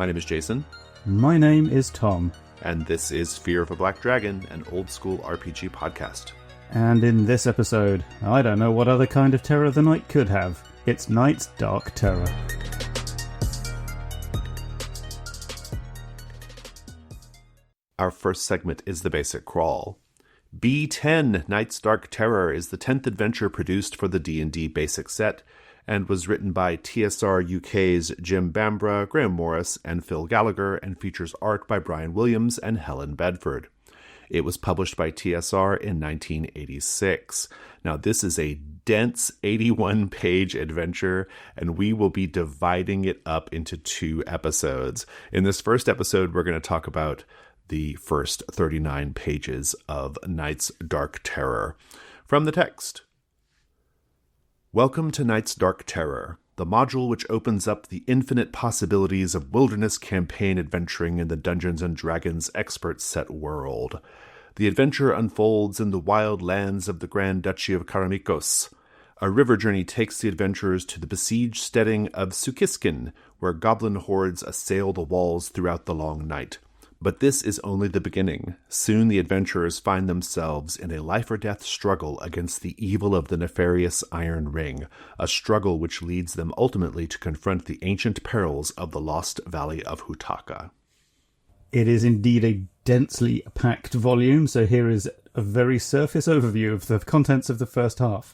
My name is Jason. My name is Tom. And this is Fear of a Black Dragon, an old school RPG podcast. And in this episode, I don't know what other kind of terror the night could have. It's Night's Dark Terror. Our first segment is the basic crawl. B10, Night's Dark Terror, is the 10th adventure produced for the D&D basic set, and was written by TSR UK's Jim Bambra, Graham Morris, and Phil Gallagher, and features art by Brian Williams and Helen Bedford. It was published by TSR in 1986. Now, this is a dense 81-page adventure, and we will be dividing it up into 2 episodes. In this first episode, we're going to talk about the first 39 pages of Night's Dark Terror. From the text: Welcome to Night's Dark Terror, the module which opens up the infinite possibilities of wilderness campaign adventuring in the Dungeons & Dragons expert set world. The adventure unfolds in the wild lands of the Grand Duchy of Karamikos. A river journey takes the adventurers to the besieged steading of Sukiskin, where goblin hordes assail the walls throughout the long night. But this is only the beginning. Soon the adventurers find themselves in a life-or-death struggle against the evil of the nefarious Iron Ring, a struggle which leads them ultimately to confront the ancient perils of the lost Valley of Hutaka. It is indeed a densely packed volume, so here is a very surface overview of the contents of the first half.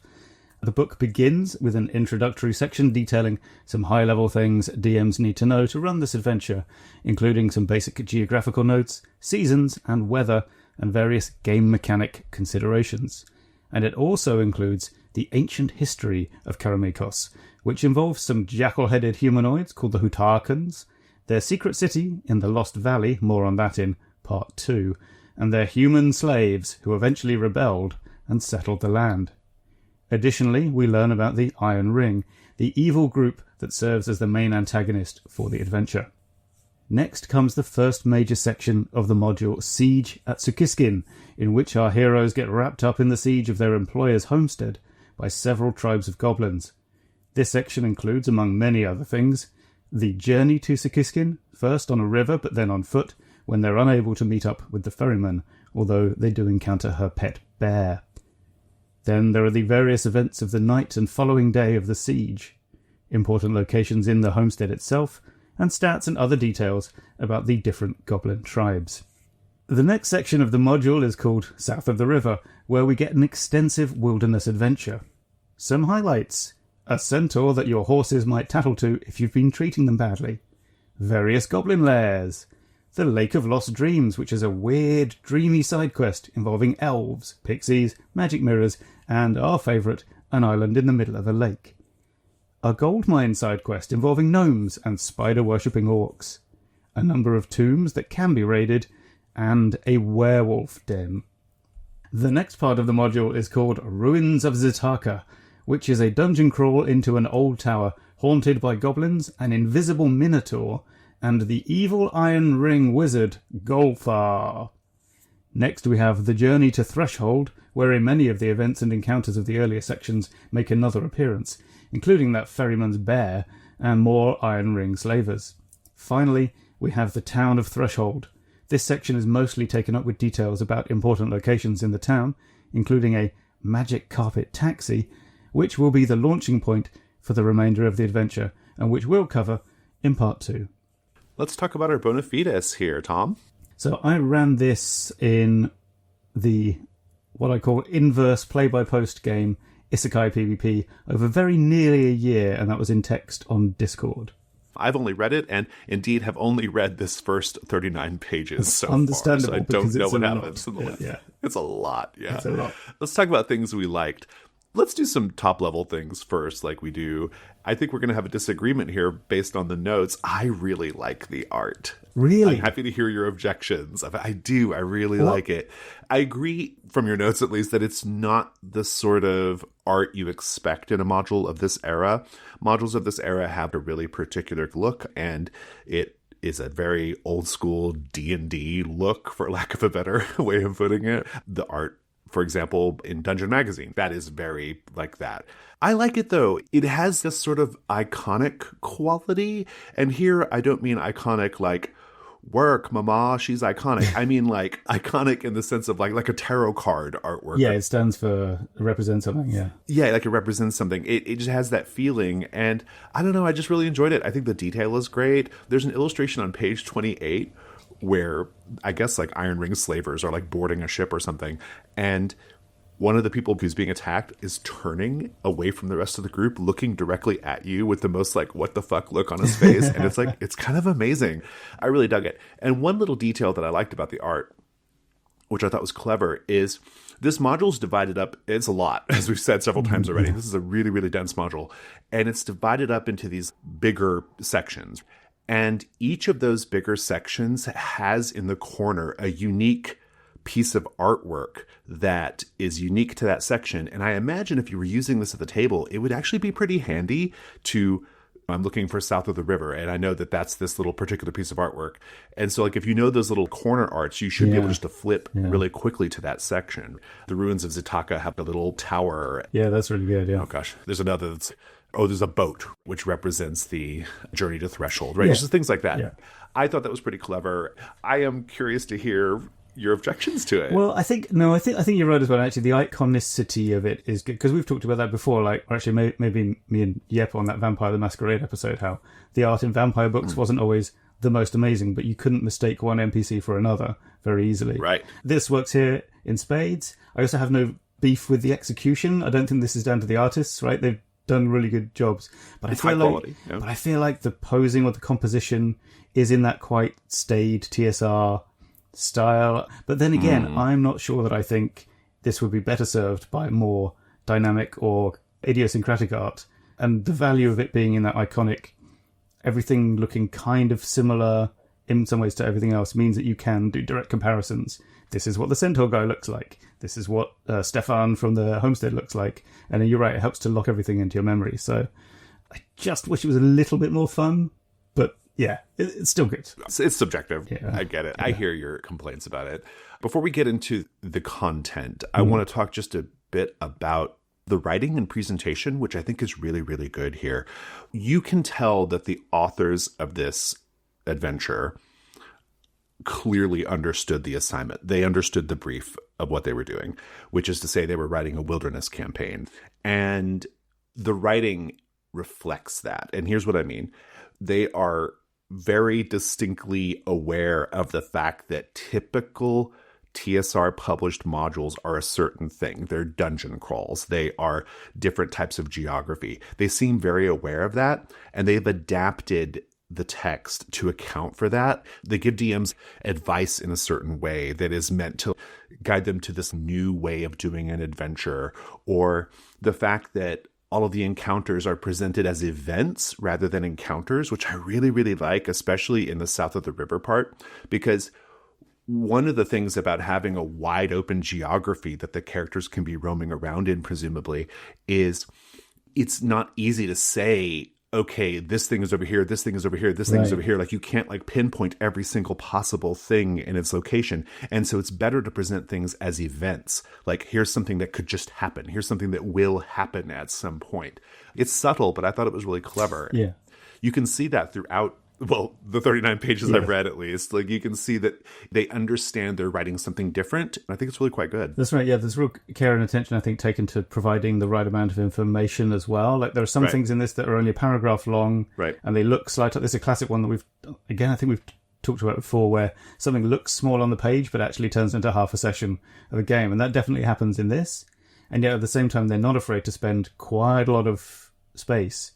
The book begins with an introductory section detailing some high-level things DMs need to know to run this adventure, including some basic geographical notes, seasons and weather, and various game mechanic considerations. And it also includes the ancient history of Karamikos, which involves some jackal-headed humanoids called the Hutakans, their secret city in the Lost Valley, more on that in Part 2, and their human slaves who eventually rebelled and settled the land. Additionally, we learn about the Iron Ring, the evil group that serves as the main antagonist for the adventure. Next comes the first major section of the module, Siege at Sukiskin, in which our heroes get wrapped up in the siege of their employer's homestead by several tribes of goblins. This section includes, among many other things, the journey to Sukiskin, first on a river but then on foot, when they're unable to meet up with the ferryman, although they do encounter her pet bear. Then there are the various events of the night and following day of the siege, important locations in the homestead itself, and stats and other details about the different goblin tribes. The next section of the module is called South of the River, where we get an extensive wilderness adventure. Some highlights: a centaur that your horses might tattle to if you've been treating them badly, various goblin lairs, the Lake of Lost Dreams, which is a weird, dreamy side quest involving elves, pixies, magic mirrors, and our favourite, an island in the middle of a lake. A gold mine side quest involving gnomes and spider-worshipping orcs. A number of tombs that can be raided, and a werewolf den. The next part of the module is called Ruins of Zitaka, which is a dungeon crawl into an old tower haunted by goblins, an invisible minotaur, and the evil Iron Ring wizard, Golfar. Next we have the journey to Threshold, wherein many of the events and encounters of the earlier sections make another appearance, including that ferryman's bear and more Iron Ring slavers. Finally, we have the town of Threshold. This section is mostly taken up with details about important locations in the town, including a magic carpet taxi, which will be the launching point for the remainder of the adventure, and which we'll cover in Part 2. Let's talk about our bona fides here, Tom. So I ran this in the, what I call inverse play-by-post game, Isekai PvP, over very nearly a year, and that was in text on Discord. I've only read it, and indeed have only read this first 39 pages so understandable, far, so I don't know what happens. It's a lot, yeah. It's a lot. Let's talk about things we liked. Let's do some top-level things first, like we do. I think we're going to have a disagreement here based on the notes. I really like the art. Really? I'm happy to hear your objections. I do. I really like it. I agree, from your notes at least, that it's not the sort of art you expect in a module of this era. Modules of this era have a really particular look, and it is a very old-school D&D look, for lack of a better way of putting it. The art For example, in Dungeon Magazine, that is very like that. I like it though. It has this sort of iconic quality. And here I don't mean iconic like work, mama, she's iconic. I mean like iconic in the sense of like a tarot card artwork. Yeah, it stands for represent something, yeah. Yeah, like it represents something. It just has that feeling. And I don't know, I just really enjoyed it. I think the detail is great. There's an illustration on page 28 where I guess like Iron Ring slavers are like boarding a ship or something. And one of the people who's being attacked is turning away from the rest of the group, looking directly at you with the most like, what the fuck look on his face. And it's like, it's kind of amazing. I really dug it. And one little detail that I liked about the art, which I thought was clever, is this module is divided up. It's a lot, as we've said several times already. This is a really, really dense module. And it's divided up into these bigger sections. And each of those bigger sections has in the corner a unique piece of artwork that is unique to that section. And I imagine if you were using this at the table, it would actually be pretty handy to, I'm looking for South of the River, and I know that that's this little particular piece of artwork. And so like if you know those little corner arts, you should be able just to flip really quickly to that section. The ruins of Zitaka have a little tower. Yeah, that's really good, yeah. Oh gosh, there's another that's, there's a boat, which represents the journey to Threshold, right? Just things like that. Yeah. I thought that was pretty clever. I am curious to hear your objections to it. Well, I think you're right as well. Actually, the iconicity of it is good because we've talked about that before. Like, or actually, maybe me and Yep on that Vampire the Masquerade episode, how the art in vampire books wasn't always the most amazing, but you couldn't mistake one NPC for another very easily. Right. This works here in spades. I also have no beef with the execution. I don't think this is down to the artists. Right, they've done really good jobs, but it's high quality. But I feel like the posing or the composition is in that quite staid TSR style. But then again, I'm not sure that I think this would be better served by more dynamic or idiosyncratic art. And the value of it being in that iconic, everything looking kind of similar in some ways to everything else means that you can do direct comparisons. This is what the Centaur guy looks like. This is what Stefan from the Homestead looks like. And you're right, it helps to lock everything into your memory. So I just wish it was a little bit more fun. But yeah, it's still good. It's subjective. Yeah. I get it. Yeah. I hear your complaints about it. Before we get into the content, I want to talk just a bit about the writing and presentation, which I think is really, really good here. You can tell that the authors of this adventure clearly understood the assignment. They understood the brief of what they were doing, which is to say they were writing a wilderness campaign. And the writing reflects that. And here's what I mean. They are very distinctly aware of the fact that typical TSR published modules are a certain thing. They're dungeon crawls. They are different types of geography. They seem very aware of that, and they've adapted the text to account for that. They give DMs advice in a certain way that is meant to guide them to this new way of doing an adventure, or the fact that all of the encounters are presented as events rather than encounters, which I really, really like, especially in the South of the River part, because one of the things about having a wide open geography that the characters can be roaming around in, presumably, is it's not easy to say, okay, this thing is over here, this thing is over here, this thing is over here. Like you can't like pinpoint every single possible thing in its location. And so it's better to present things as events. Like here's something that could just happen. Here's something that will happen at some point. It's subtle, but I thought it was really clever. Yeah. You can see that throughout, well, the 39 pages I've read, at least. Like you can see that they understand they're writing something different. I think it's really quite good. That's right. Yeah, there's real care and attention, I think, taken to providing the right amount of information as well. Like there are some things in this that are only a paragraph long, and they look slight. There's a classic one that I think we've talked about before, where something looks small on the page but actually turns into half a session of a game, and that definitely happens in this. And yet at the same time, they're not afraid to spend quite a lot of space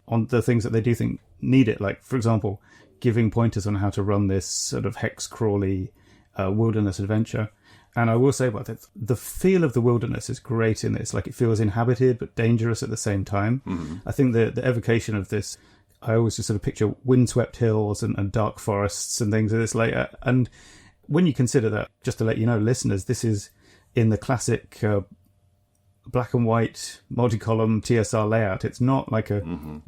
on the things that they do think need it. Like, for example, giving pointers on how to run this sort of hex crawly wilderness adventure. And I will say about that, the feel of the wilderness is great in this. Like, it feels inhabited but dangerous at the same time. I think the evocation of this, I always just sort of picture windswept hills and dark forests and things of this later. And when you consider that, just to let you know, listeners, this is in the classic black and white multi-column TSR layout. It's not like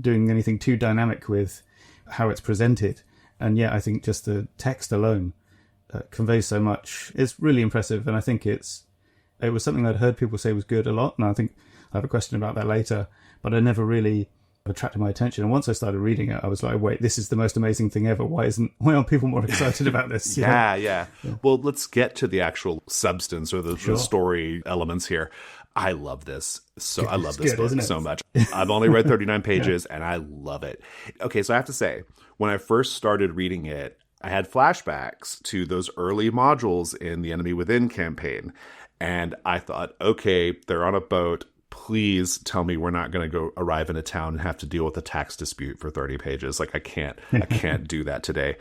doing anything too dynamic with how it's presented. And yeah, I think just the text alone conveys so much. It's really impressive, and I think it's It was something I'd heard people say was good a lot, and I think I have a question about that later, but I never really attracted my attention. And once I started reading it, I was like, wait, this is the most amazing thing ever. Why aren't people more excited about this? Yeah. Well, let's get to the actual substance or the story elements here. I love this. So I love this book so much. I've only read 39 pages and I love it. Okay, so I have to say, when I first started reading it, I had flashbacks to those early modules in the Enemy Within campaign. And I thought, okay, they're on a boat. Please tell me we're not going to go arrive in a town and have to deal with a tax dispute for 30 pages. Like, I can't do that today.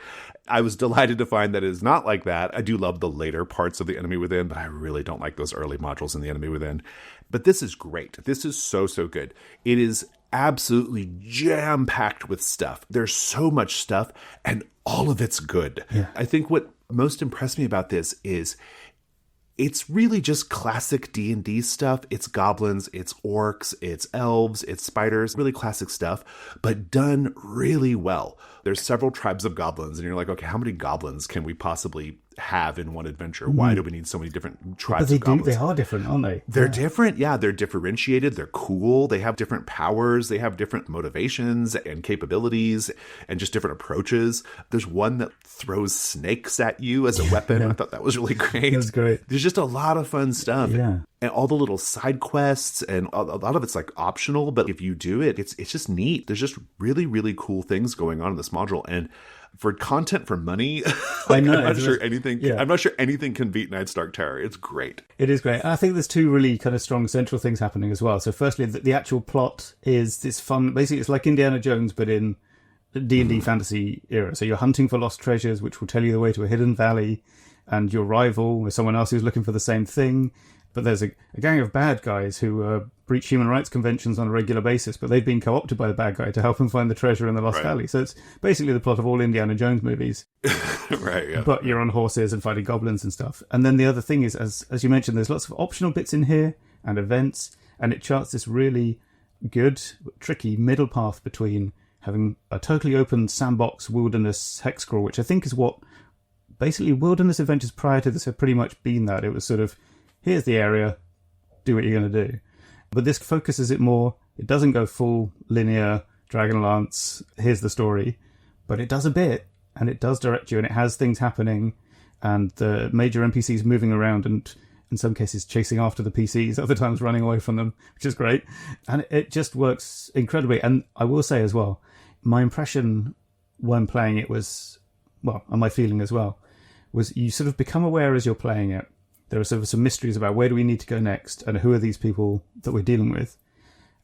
I was delighted to find that it is not like that. I do love the later parts of the Enemy Within, but I really don't like those early modules in the Enemy Within. But this is great. This is so good. It is absolutely jam-packed with stuff. There's so much stuff, and all of it's good. Yeah. I think what most impressed me about this is it's really just classic D&D stuff. It's goblins, it's orcs, it's elves, it's spiders, really classic stuff, but done really well. There's several tribes of goblins, and you're like, okay, how many goblins can we possibly have in one adventure? Why do we need so many different tribes of goblins? They are different, aren't they? They're different. Yeah, they're differentiated. They're cool. They have different powers. They have different motivations and capabilities and just different approaches. There's one that throws snakes at you as a weapon. I thought that was really great. That's great. There's just a lot of fun stuff. Yeah. And all the little side quests, and a lot of it's like optional, but if you do it, it's just neat. There's just really, really cool things going on in this module. And for content for money, I'm not sure anything can beat Night's Dark Terror. It's great. It is great. I think there's two really kind of strong central things happening as well. So firstly, the actual plot is this fun, basically it's like Indiana Jones, but in the D&D fantasy era. So you're hunting for lost treasures, which will tell you the way to a hidden valley, and your rival is someone else who's looking for the same thing. But there's a gang of bad guys who breach human rights conventions on a regular basis, but they've been co-opted by the bad guy to help him find the treasure in the Lost Valley. So it's basically the plot of all Indiana Jones movies. Right, yeah. But you're on horses and fighting goblins and stuff. And then the other thing is, as you mentioned, there's lots of optional bits in here and events, and it charts this really good, tricky middle path between having a totally open sandbox wilderness hex crawl, which I think is what basically wilderness adventures prior to this have pretty much been that. It was sort of, here's the area, do what you're going to do. But this focuses it more. It doesn't go full linear Dragonlance, here's the story, but it does a bit, and it does direct you, and it has things happening, and the major NPCs moving around, and in some cases chasing after the PCs, other times running away from them, which is great. And it just works incredibly. And I will say as well, my impression when playing it was, well, and my feeling as well, was you sort of become aware as you're playing it. There are sort of some mysteries about where do we need to go next and who are these people that we're dealing with.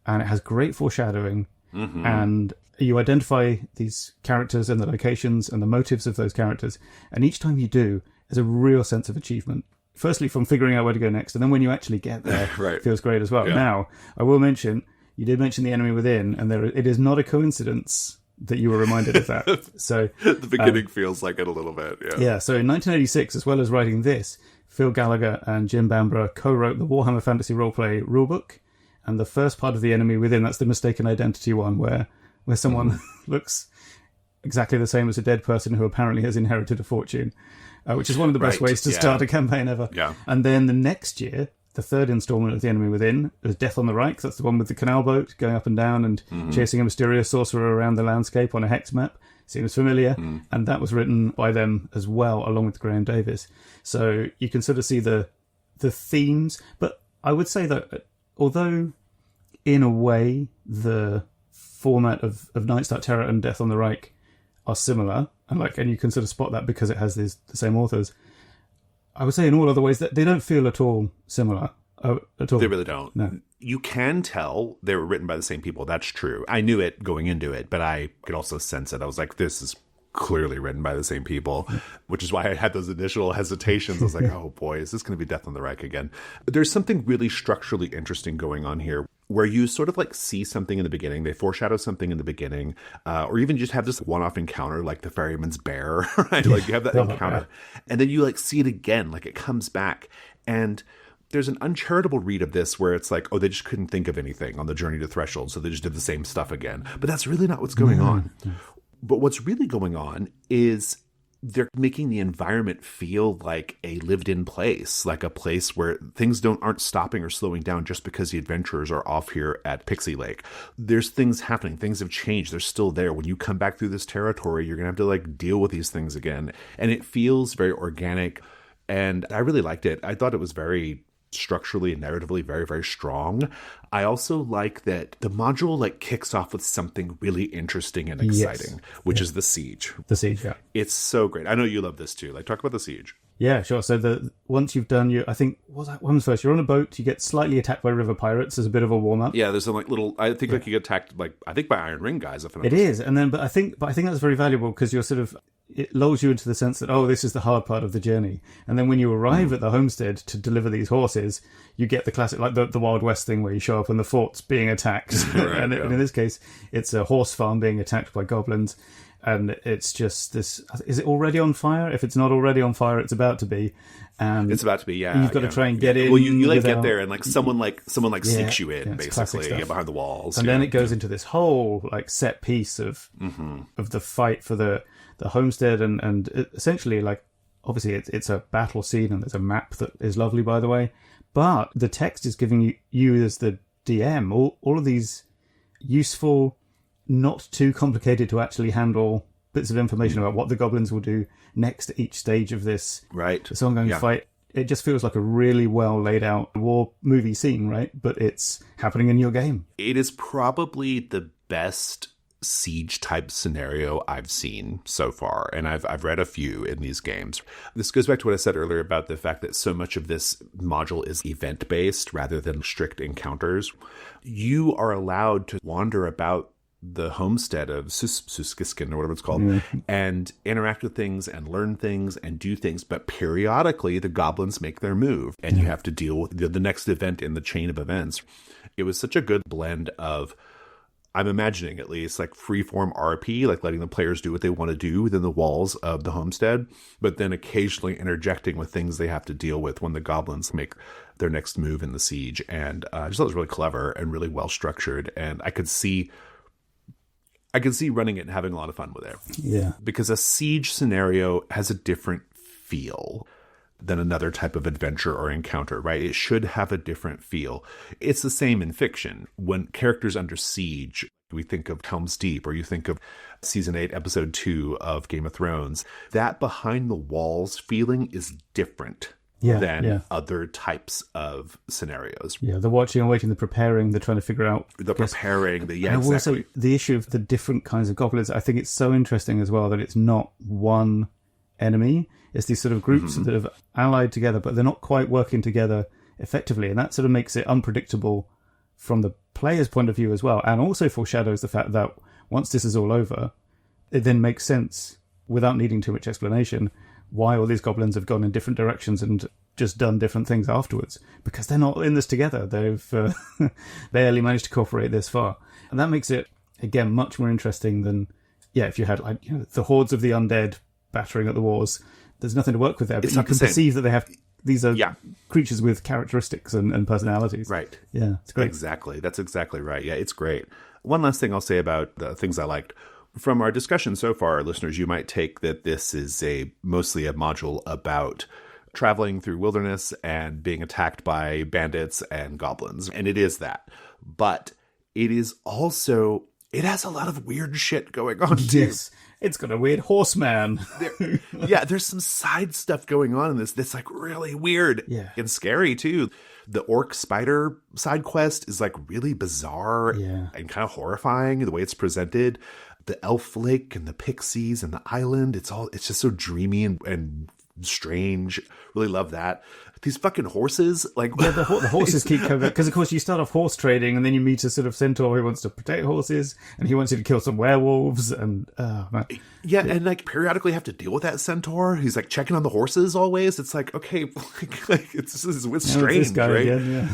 And it has great foreshadowing. Mm-hmm. And you identify these characters and the locations and the motives of those characters. And each time you do, there's a real sense of achievement. Firstly, from figuring out where to go next. And then when you actually get there, it feels great as well. Yeah. Now, I will mention, you did mention the Enemy Within, and it is not a coincidence that you were reminded of that. So the beginning feels like it a little bit. Yeah. So in 1986, as well as writing this, Phil Gallagher and Jim Bambra co-wrote the Warhammer Fantasy Roleplay rulebook, and the first part of the Enemy Within, that's the mistaken identity one, where someone looks exactly the same as a dead person who apparently has inherited a fortune, which is one of the best ways to start a campaign ever. Yeah. And then the next year, the third installment of the Enemy Within is Death on the Reich. That's the one with the canal boat going up and down and chasing a mysterious sorcerer around the landscape on a hex map. Seems familiar. And that was written by them as well, along with Graham Davis. So you can sort of see the themes. But I would say that although in a way the format of Night's Dark Terror and Death on the Reich are similar, and you can sort of spot that because it has the same authors, I would say in all other ways that they don't feel at all similar. At all. They really don't. No. You can tell they were written by the same people. That's true. I knew it going into it, but I could also sense it. I was like, this is clearly written by the same people, which is why I had those initial hesitations. I was like, oh boy, is this going to be Death on the Reich again? There's something really structurally interesting going on here, where you sort of like see something in the beginning, they foreshadow something in the beginning, or even just have this one-off encounter like the ferryman's bear, right? Like you have that encounter, and then you like see it again, like it comes back. And there's an uncharitable read of this where it's like, oh, they just couldn't think of anything on the journey to Threshold, so they just did the same stuff again. But that's really not what's going on. But what's really going on is they're making the environment feel like a lived-in place, like a place where things aren't stopping or slowing down just because the adventurers are off here at Pixie Lake. There's things happening. Things have changed. They're still there. When you come back through this territory, you're going to have to like deal with these things again. And it feels very organic. And I really liked it. I thought it was very structurally and narratively very, very strong. I also like that the module like kicks off with something really interesting and exciting, which is the siege. The siege, yeah. It's so great. I know you love this too. Like, talk about the siege. Yeah, sure. So once you've done I think, what was that one first? You're on a boat, you get slightly attacked by river pirates as a bit of a warm-up. Yeah, there's some like little, I think like you get attacked I think by Iron Ring guys. It is, and then, but I think that's very valuable because you're sort of, it lulls you into the sense that, this is the hard part of the journey. And then when you arrive at the homestead to deliver these horses, you get the classic, like the Wild West thing where you show up and the fort's being attacked. Right, and in this case, it's a horse farm being attacked by goblins. And it's just this, is it already on fire? If it's not already on fire, it's about to be. And it's about to be, yeah. You've got to try and get in. Well, you like get there and like someone sneaks you in, basically, behind the walls. And then it goes into this whole like set piece of the fight for the homestead, and essentially, like, obviously it's a battle scene, and there's a map that is lovely, by the way. But the text is giving you as the DM all of these useful, not too complicated to actually handle bits of information about what the goblins will do next at each stage of this ongoing fight. It just feels like a really well laid out war movie scene, right? But it's happening in your game. It is probably the best siege type scenario I've seen so far, and I've read a few in these games. This goes back to what I said earlier about the fact that so much of this module is event based rather than strict encounters. You are allowed to wander about the homestead of Suskiskin, or whatever it's called, and interact with things and learn things and do things, but periodically the goblins make their move and you have to deal with the next event in the chain of events. It was such a good blend of, I'm imagining at least, like freeform RP, like letting the players do what they want to do within the walls of the homestead, but then occasionally interjecting with things they have to deal with when the goblins make their next move in the siege. And I just thought it was really clever and really well structured, and I could see running it and having a lot of fun with it. Yeah. Because a siege scenario has a different feel than another type of adventure or encounter, right? It should have a different feel. It's the same in fiction. When characters under siege, we think of Helm's Deep, or you think of Season 8, Episode 2 of Game of Thrones. That behind the walls feeling is different than other types of scenarios. Yeah, the watching and waiting, the preparing, the trying to figure out... exactly. Also, the issue of the different kinds of goblins, I think it's so interesting as well that it's not one enemy. It's these sort of groups that have allied together, but they're not quite working together effectively. And that sort of makes it unpredictable from the player's point of view as well. And also foreshadows the fact that once this is all over, it then makes sense, without needing too much explanation, why all these goblins have gone in different directions and just done different things afterwards, because they're not in this together. They've barely managed to cooperate this far, and that makes it again much more interesting than if you had the hordes of the undead battering at the walls. There's nothing to work with there, but you can perceive that these are creatures with characteristics and personalities. Right. Yeah, it's great. Exactly. That's exactly right. Yeah, it's great. One last thing I'll say about the things I liked. From our discussion so far, listeners, you might take that this is mostly a module about traveling through wilderness and being attacked by bandits and goblins. And it is that. But it is also, it has a lot of weird shit going on too. Yes. It's got a weird horseman. There's some side stuff going on in this that's like really weird and scary too. The orc spider side quest is like really bizarre and kind of horrifying the way it's presented. The elf lake and the pixies and the island, it's just so dreamy and strange. Really love that. These fucking horses, the horses keep coming back, because of course you start off horse trading and then you meet a sort of centaur who wants to protect horses and he wants you to kill some werewolves and and like periodically have to deal with that centaur. He's like checking on the horses always. It's like, okay, it's strange, right? Again,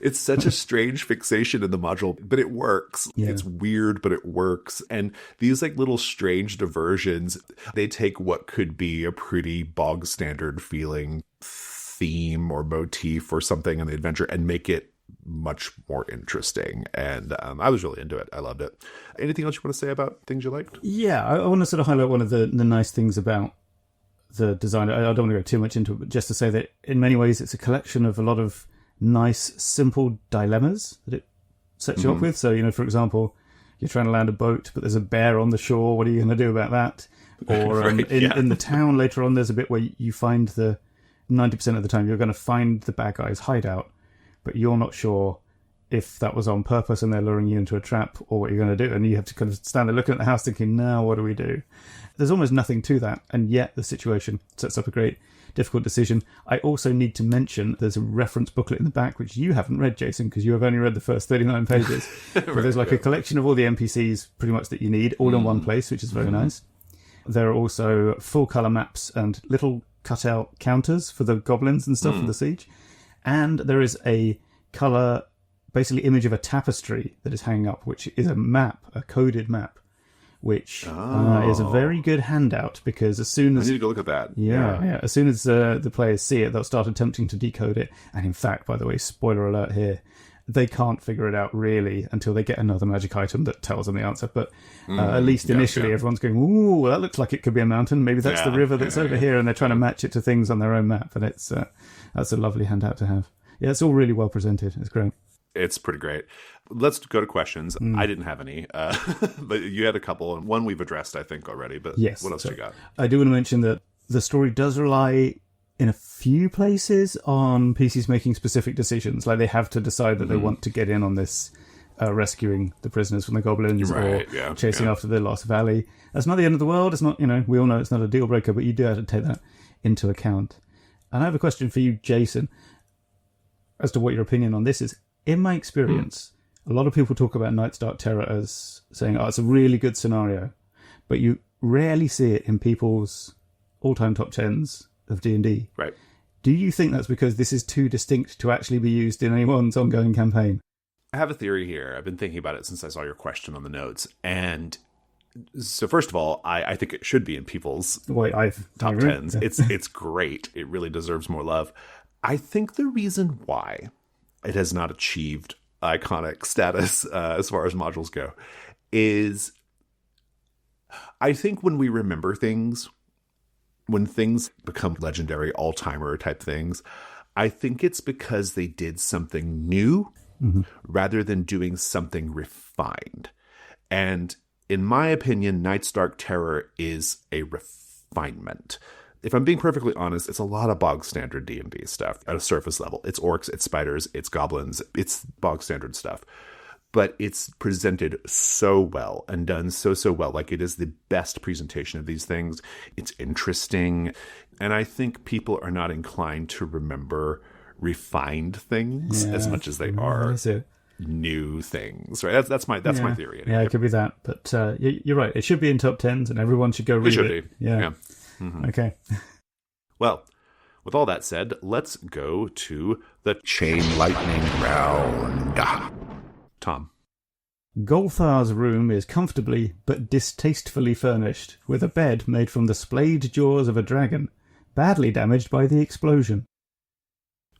It's such a strange fixation in the module, but it works. It's weird, but it works. And these like little strange diversions, they take what could be a pretty bog standard feeling theme or motif or something in the adventure and make it much more interesting. And I was really into it. I loved it. Anything else you want to say about things you liked? Yeah, I want to sort of highlight one of the nice things about the design. I don't want to go too much into it, but just to say that in many ways it's a collection of a lot of nice, simple dilemmas that it sets you up with. So, for example, you're trying to land a boat, but there's a bear on the shore. What are you going to do about that? Or Right, in the town later on, there's a bit where you find 90% of the time you're going to find the bad guy's hideout, but you're not sure if that was on purpose and they're luring you into a trap or what you're going to do. And you have to kind of stand there looking at the house thinking, now what do we do? There's almost nothing to that. And yet the situation sets up a great, difficult decision. I also need to mention there's a reference booklet in the back, which you haven't read, Jason, because you have only read the first 39 pages. Right, but there's a collection of all the NPCs pretty much that you need all in one place, which is very nice. There are also full colour maps and little cutout counters for the goblins and stuff for the siege. And there is a colour, basically image of a tapestry that is hanging up, which is a map, a coded map, which is a very good handout, because as soon as... I need to go look at that. Yeah. As soon as the players see it, they'll start attempting to decode it. And in fact, by the way, spoiler alert here, they can't figure it out really until they get another magic item that tells them the answer. But at least initially, everyone's going, ooh, that looks like it could be a mountain. Maybe that's the river that's over here. And they're trying to match it to things on their own map. And it's that's a lovely handout to have. Yeah, it's all really well presented. It's great. It's pretty great. Let's go to questions. I didn't have any, but you had a couple, and one we've addressed, I think, already. But yes, what else you got? I do want to mention that the story does rely in a few places on PCs making specific decisions. Like they have to decide that they want to get in on this rescuing the prisoners from the goblins or chasing after the Lost Valley. That's not the end of the world. It's not, we all know it's not a deal breaker, but you do have to take that into account. And I have a question for you, Jason, as to what your opinion on this is. In my experience, a lot of people talk about Night's Dark Terror as saying, it's a really good scenario, but you rarely see it in people's all-time top 10s of D&D. Right. Do you think that's because this is too distinct to actually be used in anyone's ongoing campaign? I have a theory here. I've been thinking about it since I saw your question on the notes. And so first of all, I think it should be in people's top 10s. It's great. It really deserves more love. I think the reason why it has not achieved iconic status as far as modules go is I think when we remember things, when things become legendary all-timer type things, I think it's because they did something new rather than doing something refined. And in my opinion, Night's Dark Terror is a refinement. If I'm being perfectly honest, it's a lot of bog standard D&D stuff at a surface level. It's orcs, it's spiders, it's goblins, it's bog standard stuff. But it's presented so well and done so well. Like it is the best presentation of these things. It's interesting. And I think people are not inclined to remember refined things as much as they are new things. Right? That's my theory. Anyway. Yeah, it could be that. But you're right. It should be in top 10s and everyone should go read it. Should be. Yeah. Okay. Well, with all that said, let's go to the Chain Lightning round. Tom. Golthar's room is comfortably but distastefully furnished, with a bed made from the splayed jaws of a dragon, badly damaged by the explosion.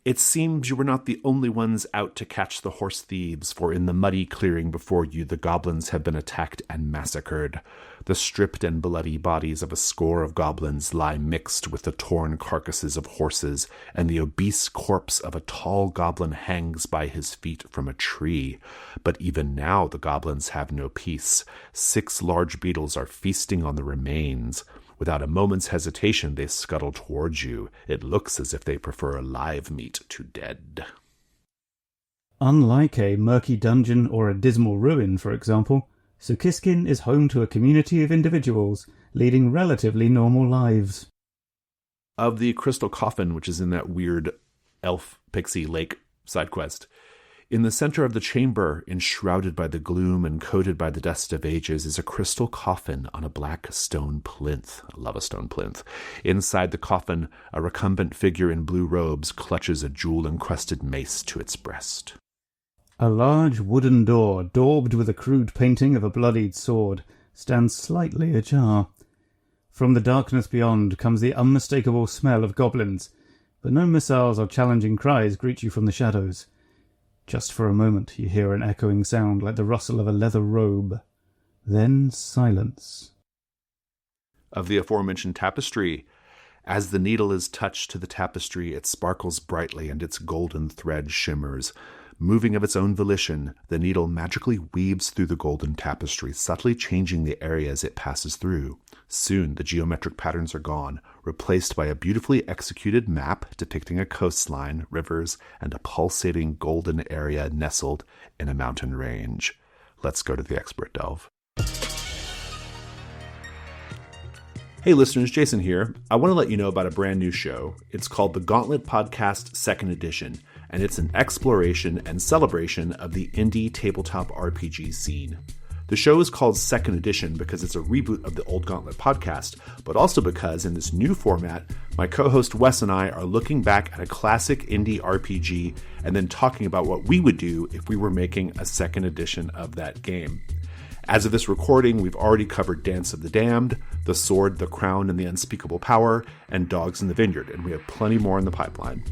It seems you were not the only ones out to catch the horse thieves, for in the muddy clearing before you the goblins have been attacked and massacred. The stripped and bloody bodies of a score of goblins lie mixed with the torn carcasses of horses, and the obese corpse of a tall goblin hangs by his feet from a tree. But even now the goblins have no peace. 6 large beetles are feasting on the remains. Without a moment's hesitation, they scuttle towards you. It looks as if they prefer live meat to dead. Unlike a murky dungeon or a dismal ruin, for example, Sukiskin is home to a community of individuals leading relatively normal lives. Of the crystal coffin, which is in that weird elf pixie lake side quest, in the center of the chamber, enshrouded by the gloom and coated by the dust of ages, is a crystal coffin on a black stone plinth. I love a stone plinth. Inside the coffin, a recumbent figure in blue robes clutches a jewel-encrusted mace to its breast. A large wooden door, daubed with a crude painting of a bloodied sword, stands slightly ajar. From the darkness beyond comes the unmistakable smell of goblins, but no missiles or challenging cries greet you from the shadows. Just for a moment you hear an echoing sound like the rustle of a leather robe. Then silence. Of the aforementioned tapestry, As the needle is touched to the tapestry, it sparkles brightly and its golden thread shimmers. Moving of its own volition, the needle magically weaves through the golden tapestry, subtly changing the areas it passes through. Soon, the geometric patterns are gone, replaced by a beautifully executed map depicting a coastline, rivers, and a pulsating golden area nestled in a mountain range. Let's go to the expert delve. Hey listeners, Jason here. I want to let you know about a brand new show. It's called the Gauntlet Podcast 2nd Edition, and it's an exploration and celebration of the indie tabletop RPG scene. The show is called 2nd Edition because it's a reboot of the old Gauntlet podcast, but also because in this new format, my co-host Wes and I are looking back at a classic indie RPG and then talking about what we would do if we were making a 2nd edition of that game. As of this recording, we've already covered Dance of the Damned, The Sword, the Crown, and the Unspeakable Power, and Dogs in the Vineyard, and we have plenty more in the pipeline.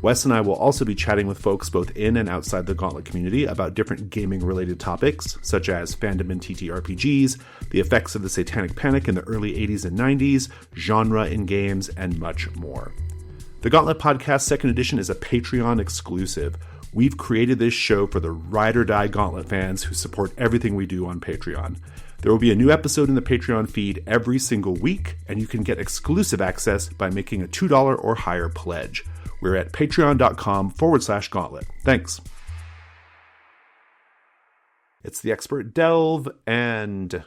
Wes and I will also be chatting with folks both in and outside the Gauntlet community about different gaming-related topics, such as fandom in TTRPGs, the effects of the Satanic Panic in the early 80s and 90s, genre in games, and much more. The Gauntlet Podcast 2nd Edition is a Patreon exclusive. We've created this show for the ride-or-die Gauntlet fans who support everything we do on Patreon. There will be a new episode in the Patreon feed every single week, and you can get exclusive access by making a $2 or higher pledge. We're at patreon.com/gauntlet. Thanks. It's the Expert Delve, and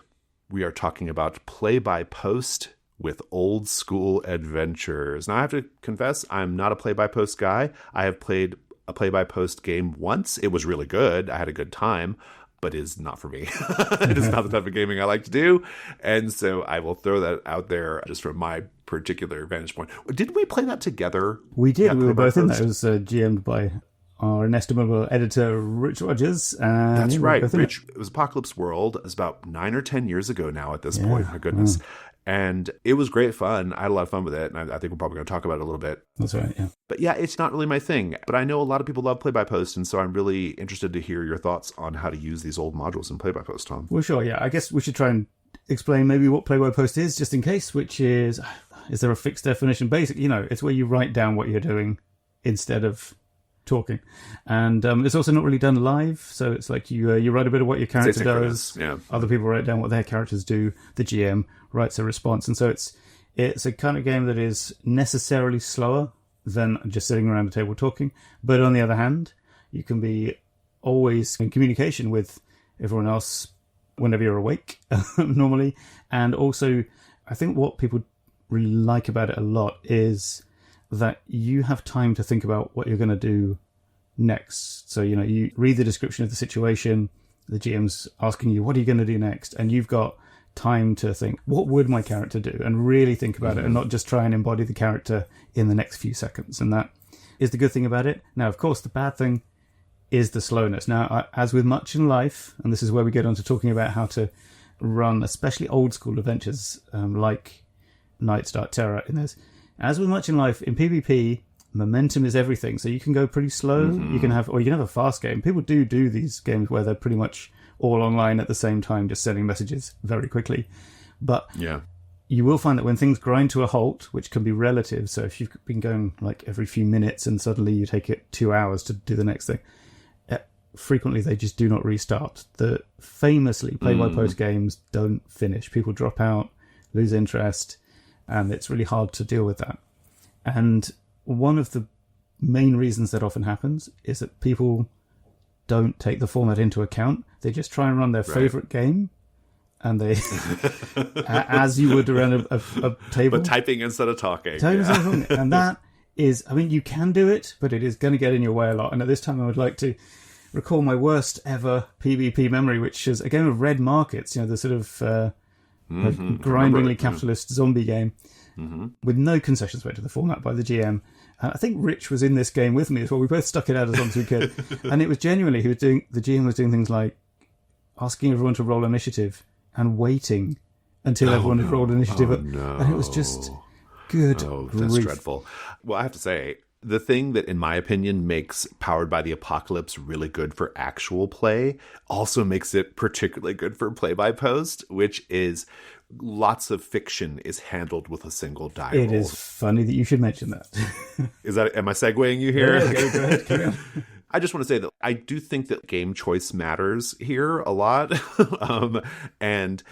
we are talking about play-by-post with old school adventures. Now, I have to confess, I'm not a play-by-post guy. I have played a play-by-post game once. It was really good. I had a good time, but it is not for me. It is not the type of gaming I like to do. And so I will throw that out there just from my particular vantage point. Did we play that together? We did. We were both in there. It was GM'd by our inestimable editor, Rich Rogers. That's right. Rich, it was Apocalypse World. It was about 9 or 10 years ago now at this point. My goodness. And it was great fun. I had a lot of fun with it. And I think we're probably going to talk about it a little bit. That's right, yeah. But yeah, it's not really my thing. But I know a lot of people love Play-by-Post. And so I'm really interested to hear your thoughts on how to use these old modules in Play-by-Post, Tom. Well, sure, yeah. I guess we should try and explain maybe what Play-by-Post is, just in case, which is there a fixed definition? Basically, it's where you write down what you're doing instead of talking. And it's also not really done live. So it's like you write a bit of what your character does. Yeah. Other people write down what their characters do. The GM writes a response. And so it's a kind of game that is necessarily slower than just sitting around a table talking. But on the other hand, you can be always in communication with everyone else whenever you're awake, normally. And also, I think what people really like about it a lot is that you have time to think about what you're going to do next. So, you read the description of the situation, the GM's asking you, what are you going to do next? And you've got time to think, what would my character do? And really think about it and not just try and embody the character in the next few seconds. And that is the good thing about it. Now, of course, the bad thing is the slowness. Now, as with much in life, and this is where we get on to talking about how to run, especially old school adventures like Night's Dark Terror in this. As with much in life, in PvP, momentum is everything. So you can go pretty slow. You can have a fast game. People do these games where they're pretty much all online at the same time, just sending messages very quickly. But you will find that when things grind to a halt, which can be relative, so if you've been going like every few minutes and suddenly you take it 2 hours to do the next thing, frequently they just do not restart. The famously play-by-post games don't finish. People drop out, lose interest, and it's really hard to deal with that. And one of the main reasons that often happens is that people don't take the format into account. They just try and run their favorite game, and they, as you would around a table. But typing instead of talking. And that is, you can do it, but it is going to get in your way a lot. And at this time, I would like to recall my worst ever PvP memory, which is a game of Red Markets, the sort of grindingly capitalist zombie game with no concessions made to the format by the GM. I think Rich was in this game with me as well. We both stuck it out as long as we could. And it was genuinely, the GM was doing things like asking everyone to roll initiative and waiting until everyone had rolled initiative. And it was just good grief. That's dreadful. Well, I have to say, the thing that, in my opinion, makes Powered by the Apocalypse really good for actual play also makes it particularly good for play-by-post, which is lots of fiction is handled with a single die It roll. is funny that you should mention that. Am I segueing you here? Yeah, go ahead, carry on. I just want to say that I do think that game choice matters here a lot. And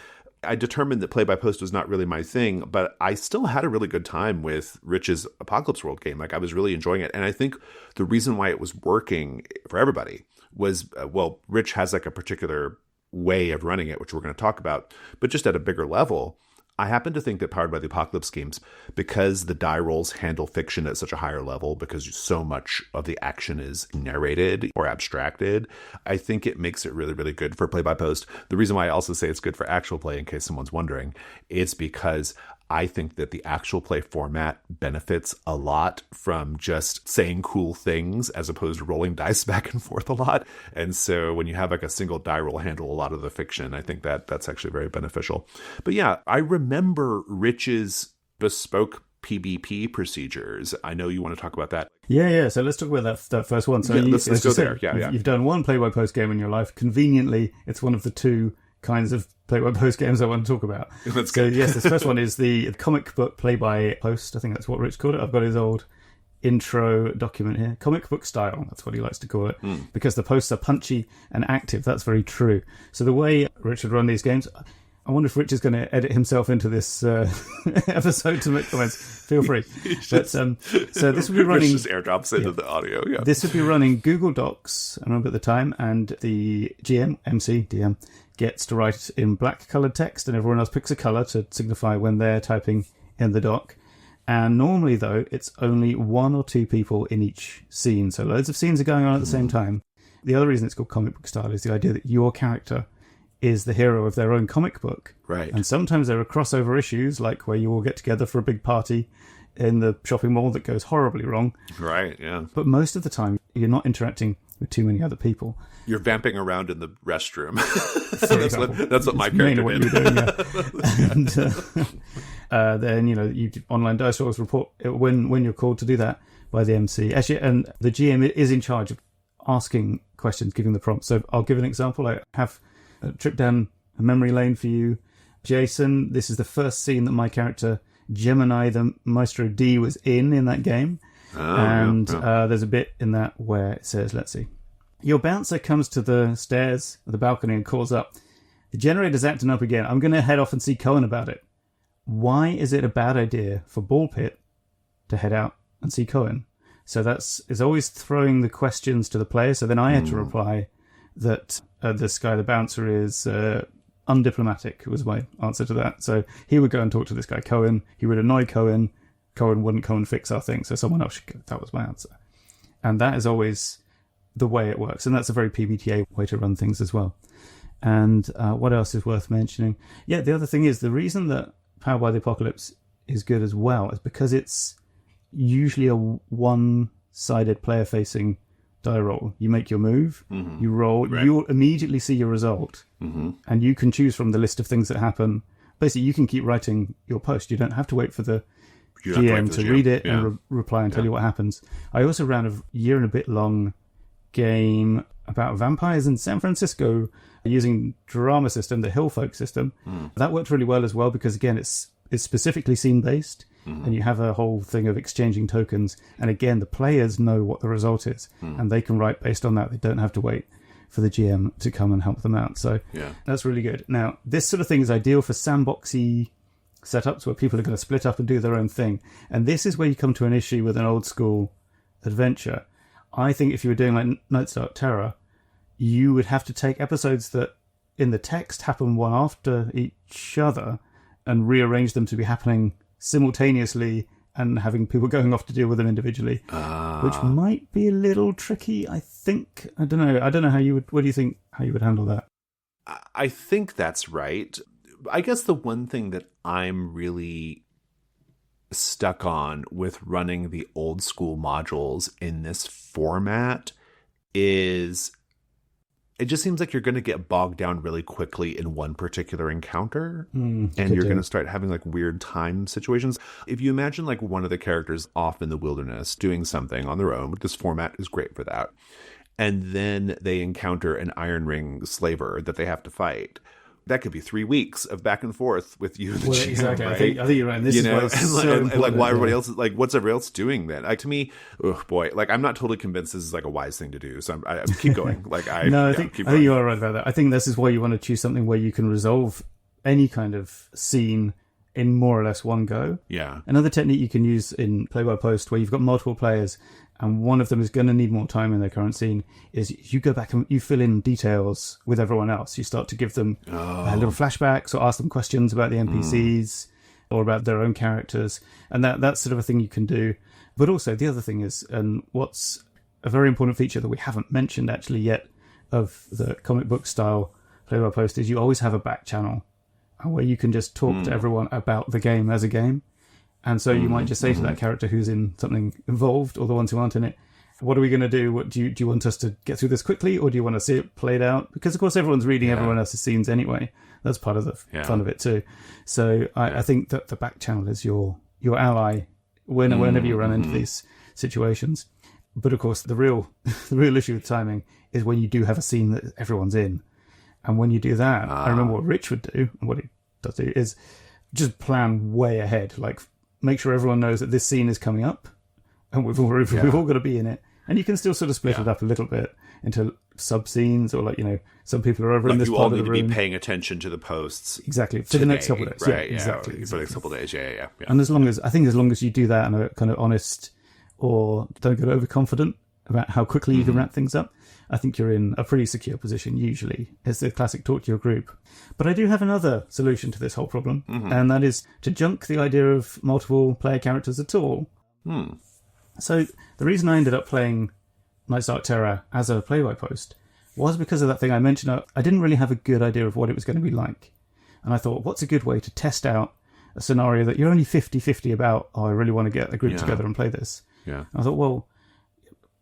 I determined that play-by-post was not really my thing, but I still had a really good time with Rich's Apocalypse World game. Like, I was really enjoying it. And I think the reason why it was working for everybody was, well, Rich has like a particular way of running it, which we're going to talk about, but just at a bigger level, I happen to think that Powered by the Apocalypse games, because the die rolls handle fiction at such a higher level, because so much of the action is narrated or abstracted, I think it makes it really, really good for play-by-post. The reason why I also say it's good for actual play, in case someone's wondering, is because I think that the actual play format benefits a lot from just saying cool things as opposed to rolling dice back and forth a lot. And so when you have like a single die roll handle a lot of the fiction, I think that that's actually very beneficial. But yeah, I remember Rich's bespoke PvP procedures. I know you want to talk about that. Yeah. So let's talk about that first one. So yeah, let's go there. Yeah. You've done one play-by-post game in your life. Conveniently, it's one of the two kinds of play-by-post games I want to talk about. That's so good. Yes, this first one is the comic book play-by-post. I think that's what Rich called it. I've got his old intro document here. Comic book style, that's what he likes to call it. Because the posts are punchy and active. That's very true. So the way Rich would run these games, I wonder if Rich is going to edit himself into this episode to make comments. Feel free. But so this would be running. Rich just airdrops into the audio. Yeah. This would be running Google Docs. I remember at the time, and the GM, MC, DM gets to write in black coloured text, and everyone else picks a colour to signify when they're typing in the doc. And normally, though, it's only one or two people in each scene. So loads of scenes are going on at the same time. The other reason it's called comic book style is the idea that your character is the hero of their own comic book. Right. And sometimes there are crossover issues, like where you all get together for a big party in the shopping mall that goes horribly wrong. Right, yeah. But most of the time, you're not interacting with too many other people. You're vamping around in the restroom. that's what my character what did. You were doing, yeah. And then, you do online dice rolls report when you're called to do that by the MC. Actually, and the GM is in charge of asking questions, giving the prompts. So I'll give an example. I have a trip down a memory lane for you, Jason. This is the first scene that my character, Gemini, the Maestro D, was in that game. There's a bit in that where it says, let's see, your bouncer comes to the stairs of the balcony and calls up, the generator's acting up again. I'm going to head off and see Cohen about it. Why is it a bad idea for Ball Pit to head out and see Cohen? So is always throwing the questions to the player. So then I had to reply that this guy, the bouncer, is undiplomatic, was my answer to that. So he would go and talk to this guy, Cohen. He would annoy Cohen. Cohen wouldn't come and fix our thing, so someone else should go. That was my answer. And that is always the way it works. And that's a very PBTA way to run things as well. And what else is worth mentioning? Yeah, the other thing is the reason that Powered by the Apocalypse is good as well is because it's usually a one-sided player-facing die roll. You make your move, you roll, you'll immediately see your result, and you can choose from the list of things that happen. Basically, you can keep writing your post. You don't have to wait for the GM to read it and reply and tell you what happens. I also ran a year and a bit long game about vampires in San Francisco using Drama System, the Hill Folk system. That worked really well as well because, again, it's specifically scene-based, and you have a whole thing of exchanging tokens. And again, the players know what the result is, and they can write based on that. They don't have to wait for the GM to come and help them out. So that's really good. Now, this sort of thing is ideal for sandboxy setups where people are going to split up and do their own thing. And this is where you come to an issue with an old school adventure. I think if you were doing like Night's Dark Terror, you would have to take episodes that in the text happen one after each other and rearrange them to be happening simultaneously and having people going off to deal with them individually, which might be a little tricky, I think. I don't know what do you think how you would handle that? I think that's right. I guess the one thing that I'm really stuck on with running the old school modules in this format is it just seems like you're going to get bogged down really quickly in one particular encounter, and you're going to start having like weird time situations. If you imagine like one of the characters off in the wilderness doing something on their own, this format is great for that, and then they encounter an Iron Ring slaver that they have to fight. that could be 3 weeks of back and forth with you and the GM, exactly. right? I think you're right. This is why it's so important, why everybody else is like, what's everybody else doing then? Like, to me, oh boy, like, I'm not totally convinced this is like a wise thing to do. So I keep going. Like, I think you are right about that. I think this is why you want to choose something where you can resolve any kind of scene in more or less one go. Yeah. Another technique you can use in Play by Post, where you've got multiple players and one of them is going to need more time in their current scene, is you go back and you fill in details with everyone else. You start to give them little flashbacks or ask them questions about the NPCs or about their own characters. And that's sort of a thing you can do. But also the other thing is, and what's a very important feature that we haven't mentioned actually yet of the comic book style Play by Post, is you always have a back channel where you can just talk to everyone about the game as a game. And so you might just say to that character who's in something involved, or the ones who aren't in it, what are we going to do? What do you want us to get through this quickly, or do you want to see it played out? Because, of course, everyone's reading everyone else's scenes anyway. That's part of the fun of it, too. So I think that the back channel is your ally whenever you run into these situations. But, of course, the real issue with timing is when you do have a scene that everyone's in. And when you do that, I remember what Rich would do, and what he does do, is just plan way ahead. Like, make sure everyone knows that this scene is coming up, and we've all got to be in it. And you can still sort of split it up a little bit into sub scenes, or some people are over in this part of the room. You all need to be paying attention to the posts exactly for the next couple of days, right? Exactly. For the next couple of days, yeah. And as long as you do that and are kind of honest, or don't get overconfident about how quickly you can wrap things up, I think you're in a pretty secure position, usually. It's the classic talk to your group. But I do have another solution to this whole problem, and that is to junk the idea of multiple player characters at all. So the reason I ended up playing Night's Dark Terror as a play-by-post was because of that thing I mentioned. I didn't really have a good idea of what it was going to be like. And I thought, what's a good way to test out a scenario that you're only 50-50 about, I really want to get a group together and play this. Yeah. And I thought, well,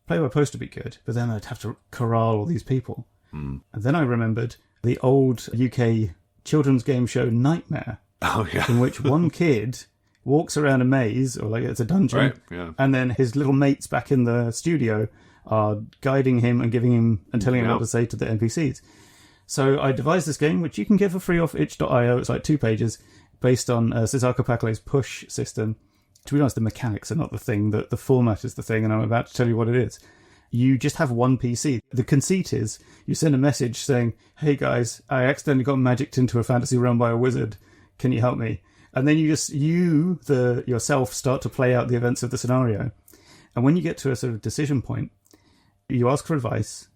play by post would be good, but then I'd have to corral all these people. And then I remembered the old UK children's game show Nightmare, in which one kid walks around a maze, or it's a dungeon, and then his little mates back in the studio are guiding him and giving him and telling him what to say to the NPCs. So I devised this game, which you can get for free off itch.io. It's like 2 pages, based on Sisako Pakale's push system. To be honest, the mechanics are not the thing. The format is the thing, and I'm about to tell you what it is. You just have one PC. The conceit is you send a message saying, hey guys, I accidentally got magicked into a fantasy realm by a wizard. Can you help me? And then yourself start to play out the events of the scenario. And when you get to a sort of decision point, you ask for advice,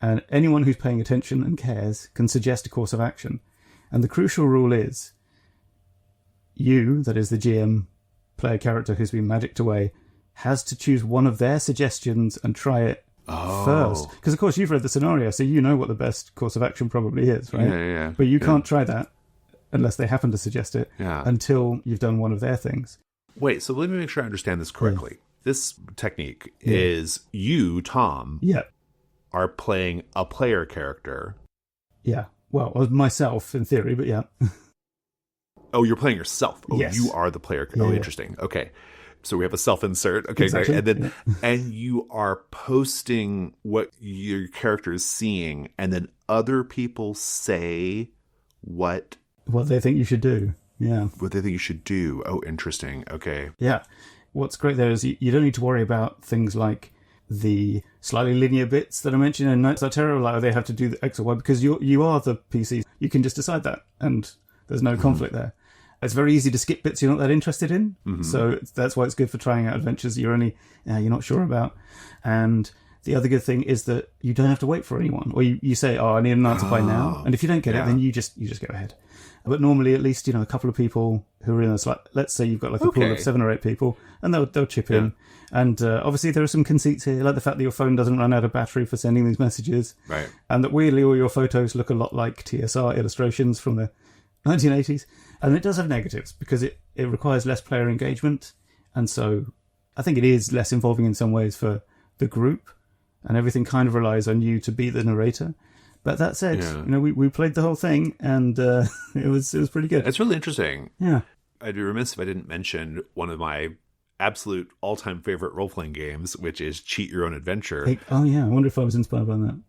and anyone who's paying attention and cares can suggest a course of action. And the crucial rule is you, that is the GM, player character who's been magicked away, has to choose one of their suggestions and try it first. Because, of course, you've read the scenario, so you know what the best course of action probably is, right? Yeah. But you can't try that unless they happen to suggest it until you've done one of their things. Wait, so let me make sure I understand this correctly. Yeah. This technique is you, Tom, are playing a player character. Yeah. Well, myself, in theory, but yeah. Oh, you're playing yourself. Oh, yes. You are the player. Interesting. Okay. So we have a self-insert. Okay, exactly. Great. And then and you are posting what your character is seeing, and then other people say what they think you should do. Yeah. What they think you should do. Oh, interesting. Okay. Yeah. What's great there is you don't need to worry about things like the slightly linear bits that I mentioned in Night's Dark Terror, like they have to do the X or Y, because you are the PC. You can just decide that, and there's no conflict there. It's very easy to skip bits you're not that interested in, so that's why it's good for trying out adventures you're not sure about. And the other good thing is that you don't have to wait for anyone, or you say, "Oh, I need an answer by now," and if you don't get it, then you just go ahead. But normally, at least a couple of people who are in a let's say you've got a pool of 7 or 8 people, and they'll chip in. And obviously, there are some conceits here, like the fact that your phone doesn't run out of battery for sending these messages, right? And that weirdly, all your photos look a lot like TSR illustrations from the 1980s. And it does have negatives because it requires less player engagement, and so I think it is less involving in some ways for the group, and everything kind of relies on you to be the narrator. But that said, we played the whole thing, and it was pretty good. It's really interesting. Yeah, I'd be remiss if I didn't mention one of my absolute all-time favorite role-playing games, which is Cheat Your Own Adventure. I wonder if I was inspired by that.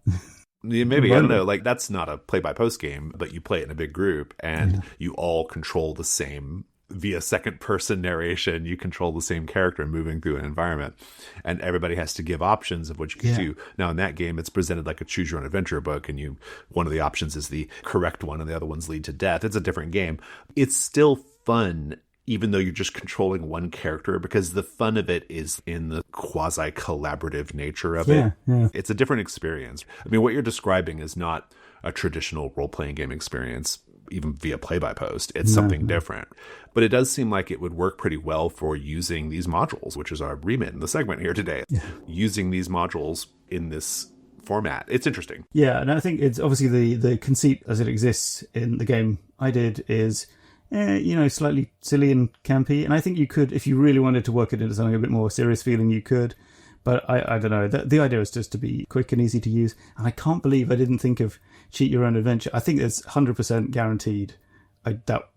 Yeah, maybe, I don't know. Like, that's not a play-by-post game, but you play it in a big group, and you all control the same, via second-person narration, you control the same character moving through an environment, and everybody has to give options of what you can do. Now, in that game, it's presented like a choose-your-own-adventure book, and one of the options is the correct one, and the other ones lead to death. It's a different game. It's still fun, even though you're just controlling one character, because the fun of it is in the quasi-collaborative nature of it. Yeah. It's a different experience. I mean, what you're describing is not a traditional role-playing game experience, even via play-by-post. It's something different. But it does seem like it would work pretty well for using these modules, which is our remit in the segment here today. Yeah. Using these modules in this format. It's interesting. Yeah, and I think it's obviously the conceit as it exists in the game I did is... slightly silly and campy. And I think you could, if you really wanted to work it into something a bit more serious feeling, you could. But I don't know. The idea is just to be quick and easy to use. And I can't believe I didn't think of Cheat Your Own Adventure. I think it's 100% guaranteed. That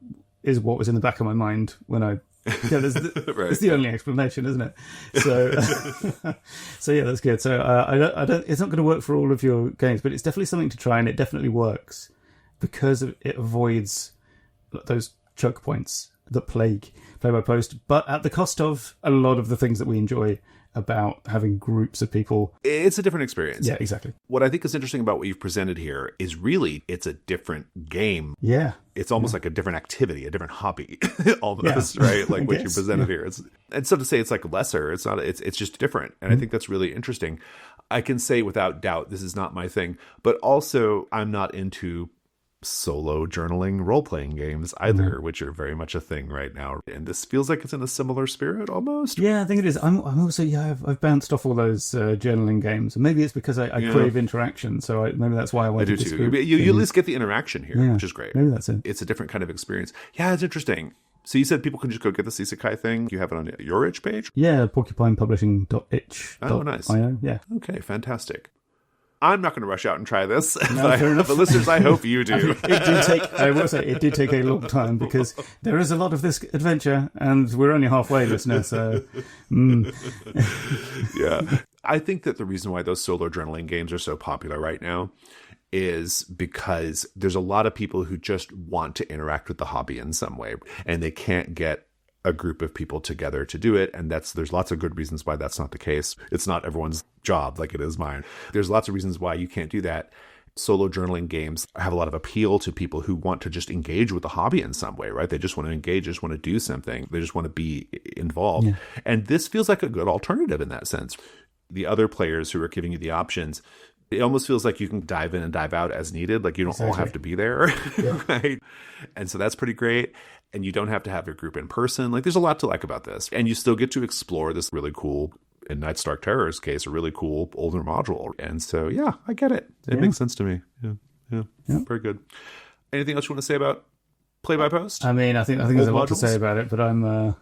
is what was in the back of my mind when I... Yeah, right. It's the only explanation, isn't it? So, so yeah, that's good. So I don't. It's not going to work for all of your games, but it's definitely something to try, and it definitely works because it avoids those choke points that plague play-by-post, but at the cost of a lot of the things that we enjoy about having groups of people. It's a different experience. Yeah, exactly. What I think is interesting about what you've presented here is really it's a different game. Yeah. It's almost like a different activity, a different hobby, almost, right? Like what you presented here. And so to say it's like lesser, it's not. It's just different, and I think that's really interesting. I can say without doubt this is not my thing, but also I'm not into solo journaling role-playing games either, which are very much a thing right now, and this feels like it's in a similar spirit almost. Yeah, I think it is. I'm also I've bounced off all those journaling games, and maybe it's because I crave interaction, so maybe that's why I want to do too. You at least get the interaction here, which is great. Maybe that's it. It's a different kind of experience. Yeah, it's interesting. So you said people can just go get the Isekai thing. You have it on your itch page? Yeah, porcupinepublishing.itch. Oh, nice. Yeah. Okay, fantastic. I'm not going to rush out and try this, fair enough. But listeners, I hope you do. It did take a long time because there is a lot of this adventure, and we're only halfway, listener. So, yeah, I think that the reason why those solo journaling games are so popular right now is because there's a lot of people who just want to interact with the hobby in some way, and they can't get a group of people together to do it. And there's lots of good reasons why that's not the case. It's not everyone's job like it is mine. There's lots of reasons why you can't do that. Solo journaling games have a lot of appeal to people who want to just engage with the hobby in some way, right? They just want to engage, just want to do something. They just want to be involved. Yeah. And this feels like a good alternative in that sense. The other players who are giving you the options, it almost feels like you can dive in and dive out as needed. Like you don't all have to be there, right? And so that's pretty great. And you don't have to have your group in person. Like there's a lot to like about this. And you still get to explore this really cool, in Night's Dark Terror's case, a really cool older module. And so, yeah, I get it. It makes sense to me. Yeah. Very good. Anything else you want to say about play-by-post? I mean, I think there's a lot to say about it, but I'm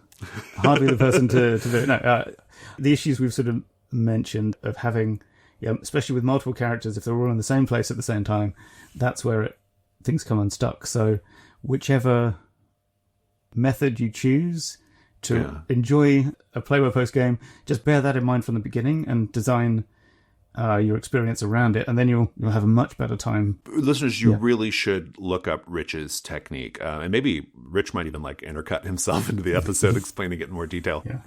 hardly the person to do it. No, the issues we've sort of mentioned of having, especially with multiple characters, if they're all in the same place at the same time, that's where things come unstuck. So whichever method you choose to enjoy a play-by-post game, just bear that in mind from the beginning and design your experience around it, and then you'll have a much better time. Listeners, you really should look up Rich's technique, and maybe Rich might even intercut himself into the episode explaining it in more detail. Yeah.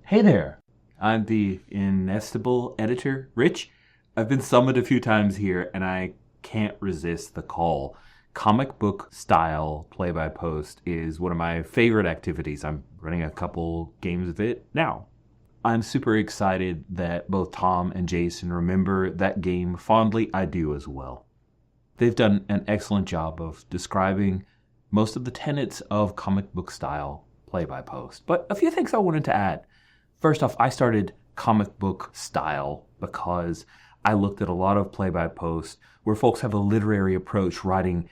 Hey there, I'm the inestimable editor, Rich. I've been summoned a few times here, and I can't resist the call. Comic book style play-by-post is one of my favorite activities. I'm running a couple games of it now. I'm super excited that both Tom and Jason remember that game fondly. I do as well. They've done an excellent job of describing most of the tenets of comic book style play-by-post. But a few things I wanted to add. First off, I started comic book style because I looked at a lot of play-by-post where folks have a literary approach, writing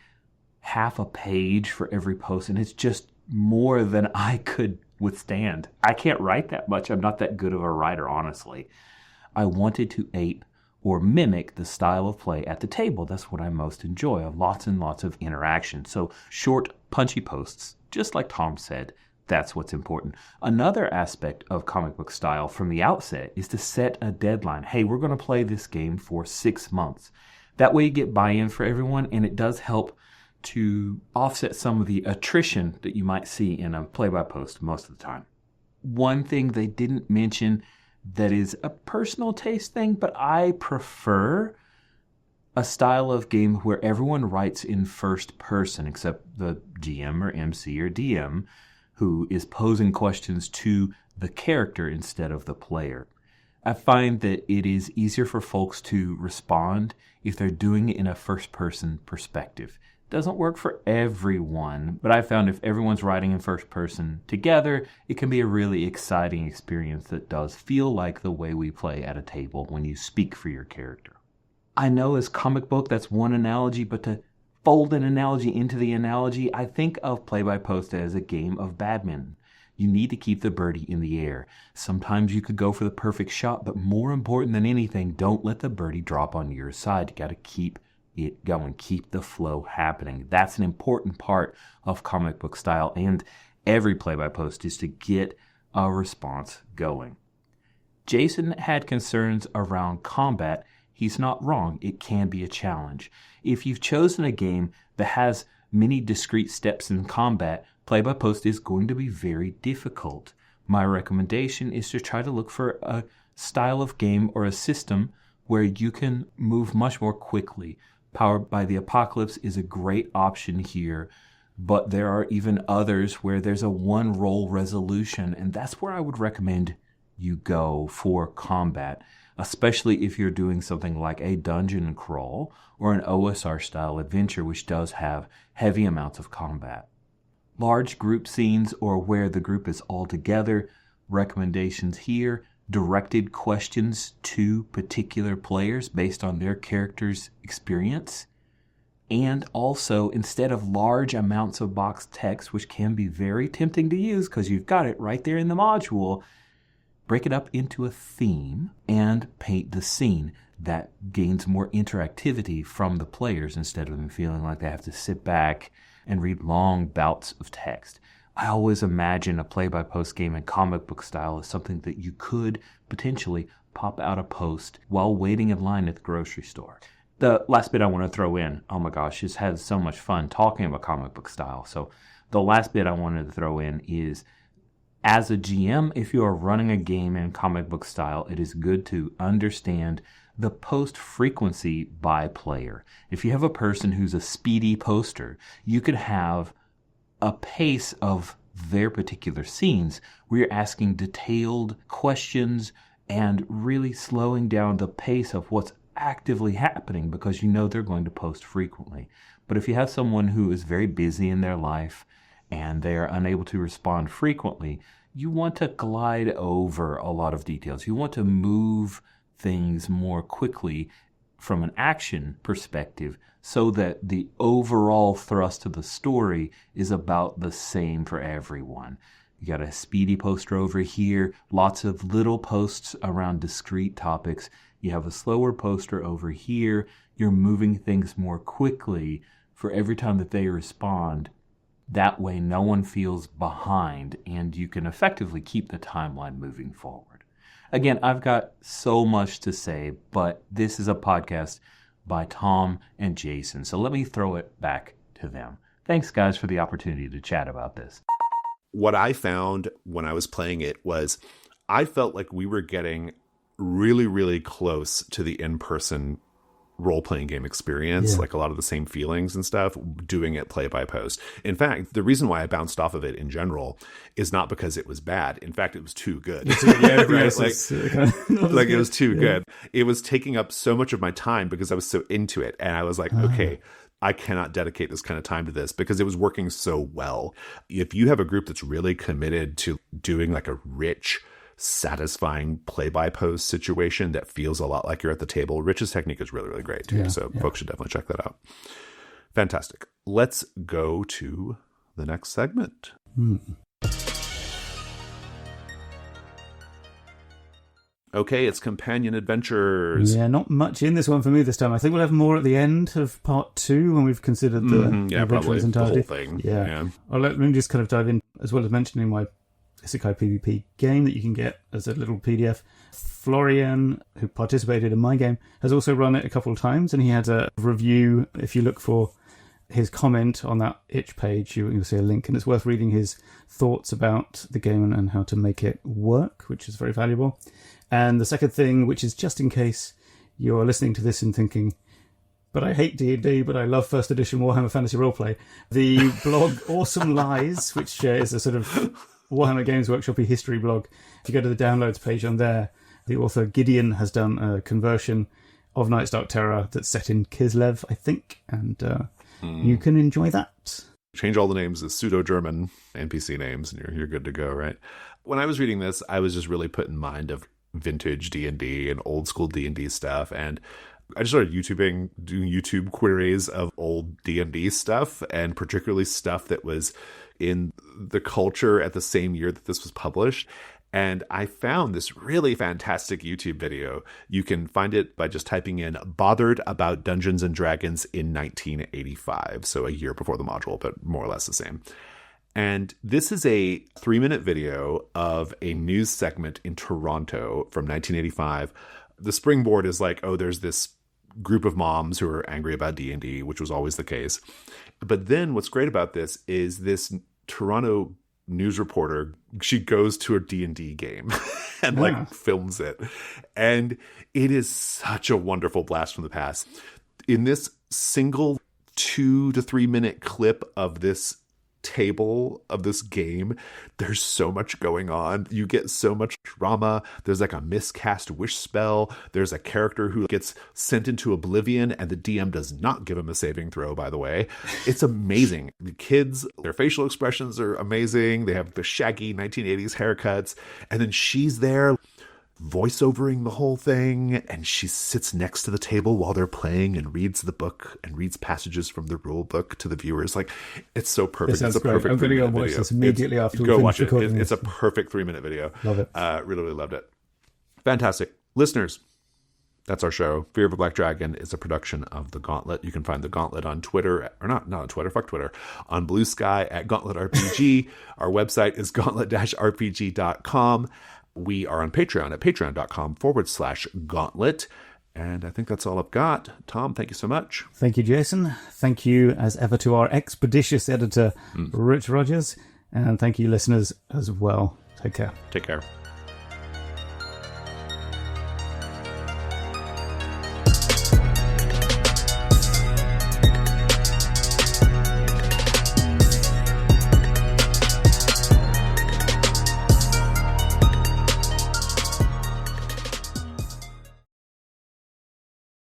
half a page for every post, and it's just more than I could withstand. I can't write that much. I'm not that good of a writer, honestly. I wanted to ape or mimic the style of play at the table. That's what I most enjoy, lots and lots of interaction. So short, punchy posts, just like Tom said, that's what's important. Another aspect of comic book style from the outset is to set a deadline. Hey, we're going to play this game for 6 months. That way you get buy-in for everyone, and it does help to offset some of the attrition that you might see in a play-by-post most of the time. One thing they didn't mention that is a personal taste thing, but I prefer a style of game where everyone writes in first person except the GM or MC or DM, who is posing questions to the character instead of the player. I find that it is easier for folks to respond if they're doing it in a first-person perspective. It doesn't work for everyone, but I found if everyone's writing in first person together, it can be a really exciting experience that does feel like the way we play at a table when you speak for your character. I know as comic book, that's one analogy, but to fold an analogy into the analogy, I think of play-by-post as a game of badminton. You need to keep the birdie in the air. Sometimes you could go for the perfect shot, but more important than anything, don't let the birdie drop on your side. You got to keep it going, keep the flow happening. That's an important part of comic book style, and every play-by-post is to get a response going. Jason had concerns around combat. He's not wrong. It can be a challenge. If you've chosen a game that has many discrete steps in combat, play-by-post is going to be very difficult. My recommendation is to try to look for a style of game or a system where you can move much more quickly. Powered by the Apocalypse is a great option here, but there are even others where there's a one-roll resolution, and that's where I would recommend you go for combat, especially if you're doing something like a dungeon crawl or an OSR-style adventure, which does have heavy amounts of combat. Large group scenes or where the group is all together, recommendations here, directed questions to particular players based on their character's experience. And also, instead of large amounts of box text, which can be very tempting to use because you've got it right there in the module, break it up into a theme and paint the scene. That gains more interactivity from the players instead of them feeling like they have to sit back and read long bouts of text. I always imagine a play-by-post game in comic book style as something that you could potentially pop out a post while waiting in line at the grocery store. The last bit I want to throw in, oh my gosh, just had so much fun talking about comic book style. So the last bit I wanted to throw in is, as a GM, if you are running a game in comic book style, it is good to understand the post frequency by player. If you have a person who's a speedy poster, you could have a pace of their particular scenes where you're asking detailed questions and really slowing down the pace of what's actively happening because you know they're going to post frequently. But if you have someone who is very busy in their life and they are unable to respond frequently, you want to glide over a lot of details. You want to move things more quickly from an action perspective so that the overall thrust of the story is about the same for everyone. You got a speedy poster over here, lots of little posts around discrete topics. You have a slower poster over here. You're moving things more quickly for every time that they respond. That way no one feels behind and you can effectively keep the timeline moving forward. Again, I've got so much to say, but this is a podcast by Tom and Jason, so let me throw it back to them. Thanks, guys, for the opportunity to chat about this. What I found when I was playing it was I felt like we were getting really, really close to the in-person role-playing game experience, like a lot of the same feelings and stuff, doing it play-by-post. In fact, the reason why I bounced off of it in general is not because it was bad. In fact, it was too good. Right? Like it was too good. It was taking up so much of my time because I was so into it. And I was like, okay, I cannot dedicate this kind of time to this because it was working so well. If you have a group that's really committed to doing like a rich, satisfying play-by-post situation that feels a lot like you're at the table, Rich's technique is really, really great too. Folks should definitely check that out. Fantastic. Let's go to the next segment. Okay, it's companion adventures. Yeah, not much in this one for me this time. I think we'll have more at the end of part 2 when we've considered the adventure in its entirety. The whole thing. Yeah. Let me just kind of dive in, as well as mentioning my Isekai PvP game that you can get as a little PDF. Florian, who participated in my game, has also run it a couple of times, and he had a review. If you look for his comment on that itch page, you'll see a link, and it's worth reading his thoughts about the game and how to make it work, which is very valuable. And the second thing, which is just in case you're listening to this and thinking, but I hate D&D, but I love first edition Warhammer Fantasy Roleplay, the blog Awesome Lies, which is a sort of Warhammer Games Workshop history blog. If you go to the downloads page on there, the author Gideon has done a conversion of Night's Dark Terror that's set in Kislev, I think, and you can enjoy that. Change all the names as pseudo-German NPC names, and you're good to go, right? When I was reading this, I was just really put in mind of vintage D&D and old school D&D stuff, and I just started doing YouTube queries of old D&D stuff, and particularly stuff that was in the culture at the same year that this was published. And I found this really fantastic YouTube video. You can find it by just typing in "bothered about Dungeons and Dragons in 1985." So a year before the module, but more or less the same. And this is a 3-minute video of a news segment in Toronto from 1985. The springboard is like, oh, there's this group of moms who are angry about D&D, which was always the case. But then what's great about this is this Toronto news reporter, she goes to a D&D game and films it. And it is such a wonderful blast from the past. In this single 2 to 3 minute clip of this table of this game, there's so much going on. You get so much drama. There's like a miscast wish spell. There's a character who gets sent into oblivion and the DM does not give him a saving throw, by the way. It's amazing. The kids, their facial expressions are amazing. They have the shaggy 1980s haircuts. And then she's there voiceovering the whole thing, and she sits next to the table while they're playing and reads the book and reads passages from the rule book to the viewers. Like, it's so perfect. It's a great. perfect. I'm going to go watch this immediately after we finish recording. It's a perfect 3-minute video. Love it. Really loved it. Fantastic. Listeners, that's our show. Fear of a Black Dragon is a production of The Gauntlet. You can find The Gauntlet on Twitter, or not on Twitter, fuck Twitter, on Blue Sky at Gauntlet RPG. Our website is gauntlet-rpg.com. We are on Patreon at patreon.com/gauntlet. And I think that's all I've got. Tom, thank you so much. Thank you, Jason. Thank you, as ever, to our expeditious editor, Rich Rogers. And thank you, listeners, as well. Take care. Take care.